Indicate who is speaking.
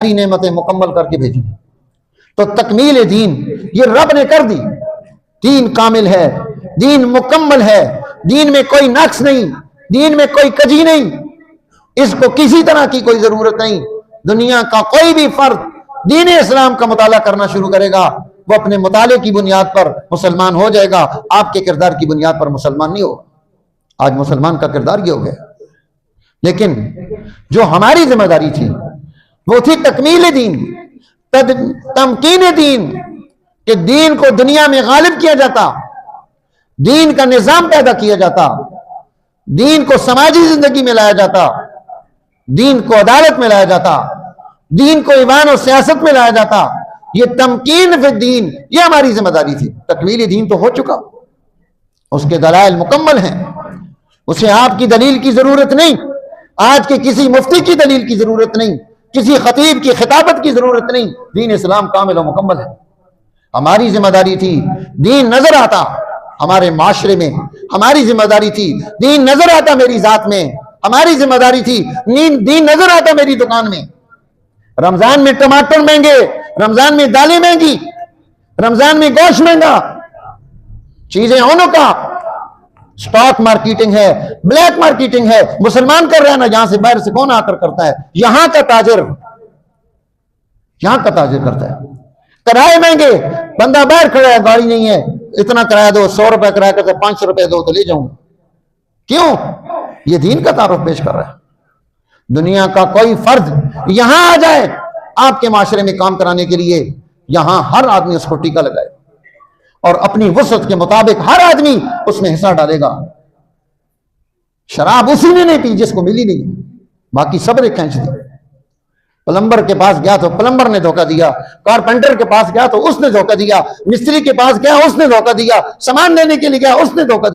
Speaker 1: नेमतें मुकम्मल करके भेजी। तो तकमील दीन ये रब ने कर दी। दीन कामिल है, दीन मुकम्मल है, दीन में कोई नक्स नहीं, दीन में कोई कजी नहीं, इसको किसी तरह की कोई जरूरत नहीं। दुनिया का कोई भी फर्द दीन इस्लाम का मुताला करना शुरू करेगा, वो अपने मुताले की बुनियाद पर मुसलमान हो जाएगा, आपके किरदार की बुनियाद पर मुसलमान नहीं होगा। आज मुसलमान का किरदार ये हो गया। लेकिन जो हमारी जिम्मेदारी थी वो थी तकमील दीन, तमकीन दीन, कि दीन को दुनिया में गालिब किया जाता, दीन का निजाम पैदा किया जाता, दीन को समाजी जिंदगी में लाया जाता, दीन को अदालत में लाया जाता, दीन को ईमान और सियासत में लाया जाता। ये तमकीन फिर दीन, ये हमारी जिम्मेदारी थी। तकमील दीन तो हो चुका, उसके दलाइल मुकम्मल हैं, उसे आपकी दलील की जरूरत नहीं, आज के किसी मुफ्ती की दलील की जरूरत नहीं, किसी खतीब की खिताबत की जरूरत नहीं। दीन इस्लाम कामिल और मुकम्मल है। हमारी जिम्मेदारी थी दीन नजर आता हमारे माशरे में, हमारी जिम्मेदारी थी दीन नजर आता मेरी जात में, हमारी जिम्मेदारी थी दीन नजर आता मेरी दुकान में। रमजान में टमाटर महंगे, रमजान में दालें महंगी, रमजान में गोश्त महंगा, चीजें होनों का स्टॉक मार्केटिंग है, ब्लैक मार्केटिंग है, मुसलमान कर रहा है ना, यहां से बाहर से कौन आकर करता है, यहां का ताजिर करता है। किराए महंगे, बंदा बाहर खड़ा है, गाड़ी नहीं है, इतना किराया दो, 100 रुपए किराया करते, 500 रुपए दो तो ले जाऊंगा। क्यों? ये दीन का तारुफ पेश कर रहा है। दुनिया का कोई फर्द यहां आ जाए आपके माशरे में काम कराने के लिए, यहां हर आदमी उसको टीका लगाए और अपनी वसत के मुताबिक हर आदमी उसमें हिस्सा डालेगा। शराब उसी ने नहीं पी जिसको मिली नहीं, बाकी सब ने खींच दी। प्लम्बर के पास गया तो प्लम्बर ने धोखा दिया, कारपेंटर के पास गया तो उसने धोखा दिया, मिस्त्री के पास गया उसने धोखा दिया, सामान लेने के लिए गया उसने धोखा दिया।